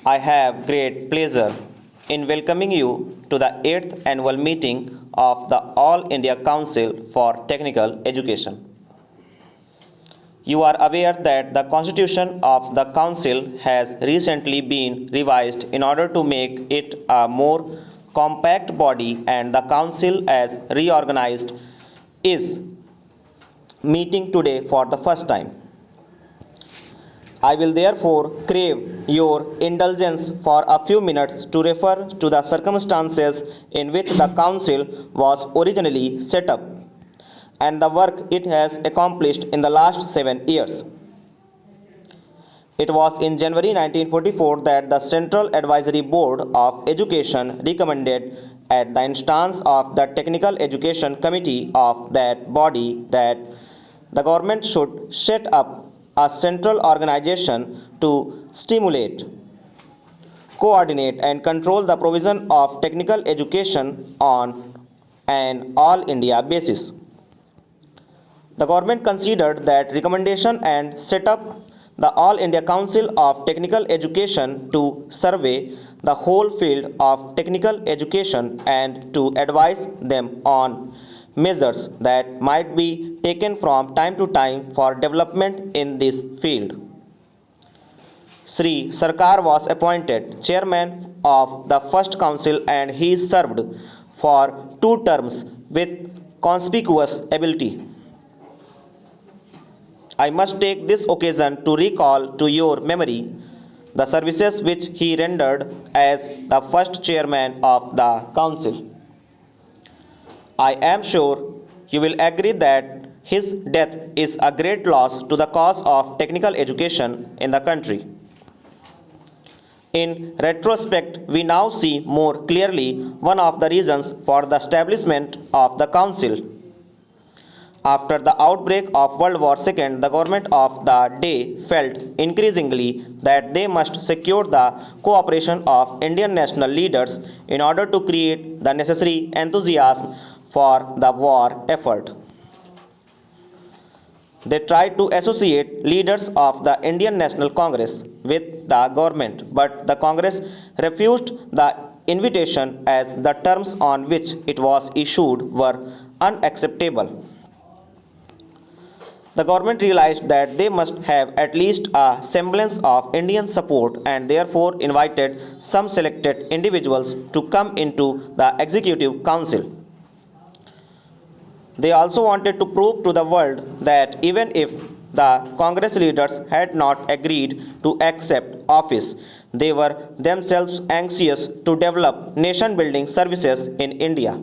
I have great pleasure in welcoming you to the 8th annual meeting of the All India Council for Technical Education. You are aware that the constitution of the council has recently been revised in order to make it a more compact body, and the council as reorganized is meeting today for the first time. I will therefore crave your indulgence for a few minutes to refer to the circumstances in which the Council was originally set up and the work it has accomplished in the last 7 years. It was in January 1944 that the Central Advisory Board of Education recommended, at the instance of the Technical Education Committee of that body, that the government should set up a central organization to stimulate, coordinate, and control the provision of technical education on an all India basis. The government considered that recommendation and set up the All India Council of Technical Education to survey the whole field of technical education and to advise them on measures that might be taken from time to time for development in this field. Sri Sarkar was appointed chairman of the first council, and he served for 2 terms with conspicuous ability. I must take this occasion to recall to your memory the services which he rendered as the first chairman of the council. I am sure you will agree that his death is a great loss to the cause of technical education in the country. In retrospect, we now see more clearly one of the reasons for the establishment of the council. After the outbreak of World War II, the government of the day felt increasingly that they must secure the cooperation of Indian national leaders in order to create the necessary enthusiasm for the war effort. They tried to associate leaders of the Indian National Congress with the government, but the Congress refused the invitation as the terms on which it was issued were unacceptable. The government realized that they must have at least a semblance of Indian support, and therefore invited some selected individuals to come into the Executive Council. They also wanted to prove to the world that even if the Congress leaders had not agreed to accept office, they were themselves anxious to develop nation building services in India.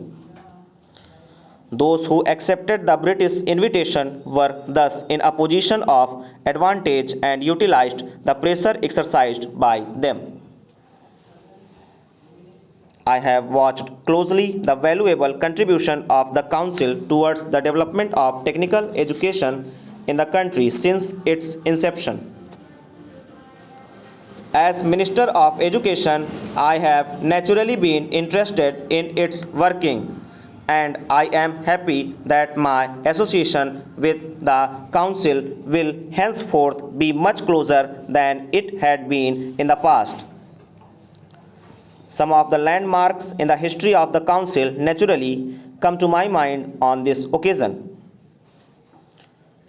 Those who accepted the British invitation were thus in a position of advantage and utilized the pressure exercised by them. I have watched closely the valuable contribution of the Council towards the development of technical education in the country since its inception. As Minister of Education, I have naturally been interested in its working, and I am happy that my association with the Council will henceforth be much closer than it had been in the past. Some of the landmarks in the history of the Council naturally come to my mind on this occasion.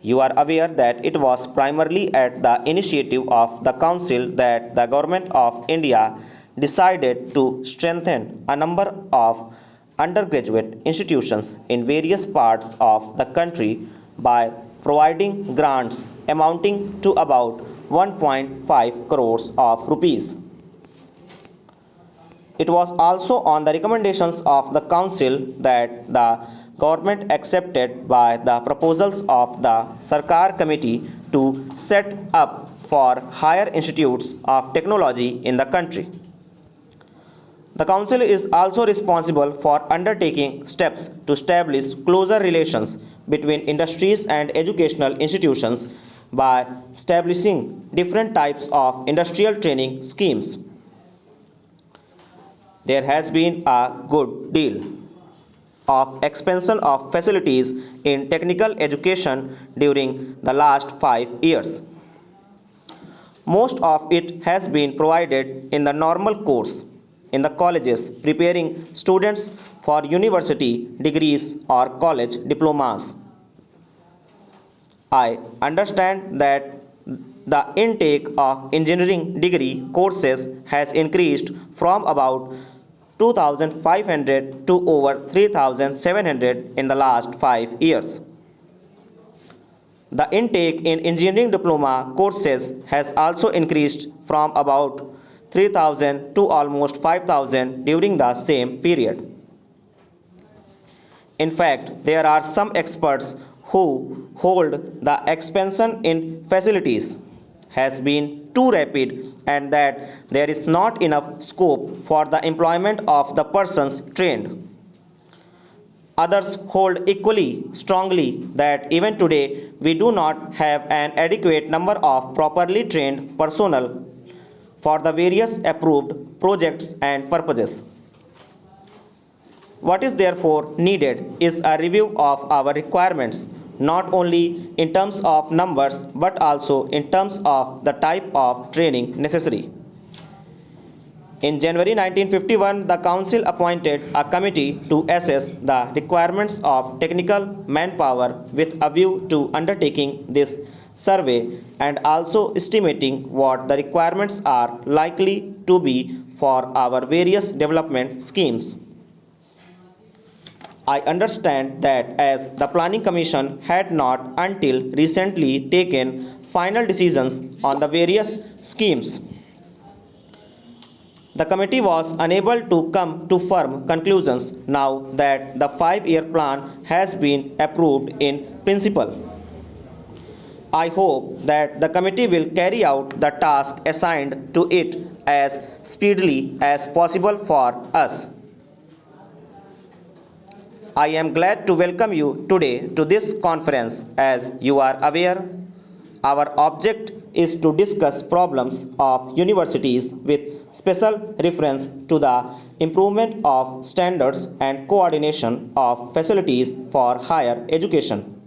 You are aware that it was primarily at the initiative of the Council that the Government of India decided to strengthen a number of undergraduate institutions in various parts of the country by providing grants amounting to about 1.5 crores of rupees. It was also on the recommendations of the Council that the government accepted by the proposals of the Sarkar Committee to set up for higher institutes of technology in the country. The Council is also responsible for undertaking steps to establish closer relations between industries and educational institutions by establishing different types of industrial training schemes. There has been a good deal of expansion of facilities in technical education during the last 5 years. Most of it has been provided in the normal course in the colleges, preparing students for university degrees or college diplomas. I understand that the intake of engineering degree courses has increased from about 2,500 to over 3,700 in the last 5 years. The intake in engineering diploma courses has also increased from about 3,000 to almost 5,000 during the same period. In fact, there are some experts who hold the expansion in facilities has been too rapid and that there is not enough scope for the employment of the persons trained. Others hold equally strongly that even today we do not have an adequate number of properly trained personnel for the various approved projects and purposes. What is therefore needed is a review of our requirements, not only in terms of numbers but also in terms of the type of training necessary. In January 1951, the Council appointed a committee to assess the requirements of technical manpower with a view to undertaking this survey and also estimating what the requirements are likely to be for our various development schemes. I understand that as the Planning Commission had not until recently taken final decisions on the various schemes, the committee was unable to come to firm conclusions now that the 5-year plan has been approved in principle. I hope that the committee will carry out the task assigned to it as speedily as possible for us. I am glad to welcome you today to this conference. As you are aware, our object is to discuss problems of universities with special reference to the improvement of standards and coordination of facilities for higher education.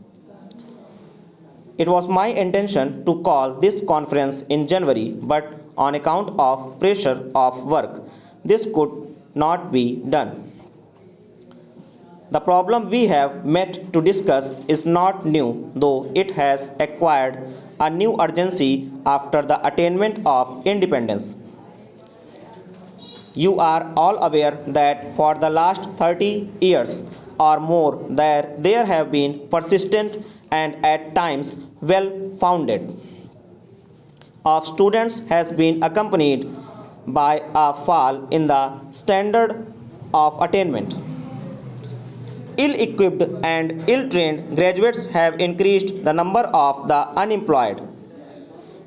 It was my intention to call this conference in January, but on account of pressure of work, this could not be done. The problem we have met to discuss is not new, though it has acquired a new urgency after the attainment of independence. You are all aware that for the last 30 years or more there have been persistent and at times well-founded of students has been accompanied by a fall in the standard of attainment. Ill-equipped and ill-trained graduates have increased the number of the unemployed.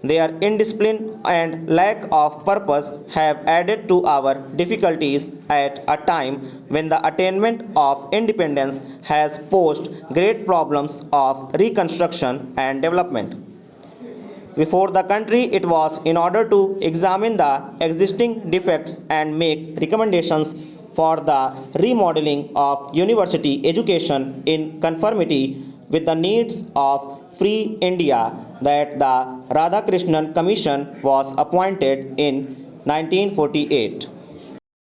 Their indiscipline and lack of purpose have added to our difficulties at a time when the attainment of independence has posed great problems of reconstruction and development. Before the country, it was in order to examine the existing defects and make recommendations for the remodeling of university education in conformity with the needs of free India that the Radhakrishnan Commission was appointed in 1948.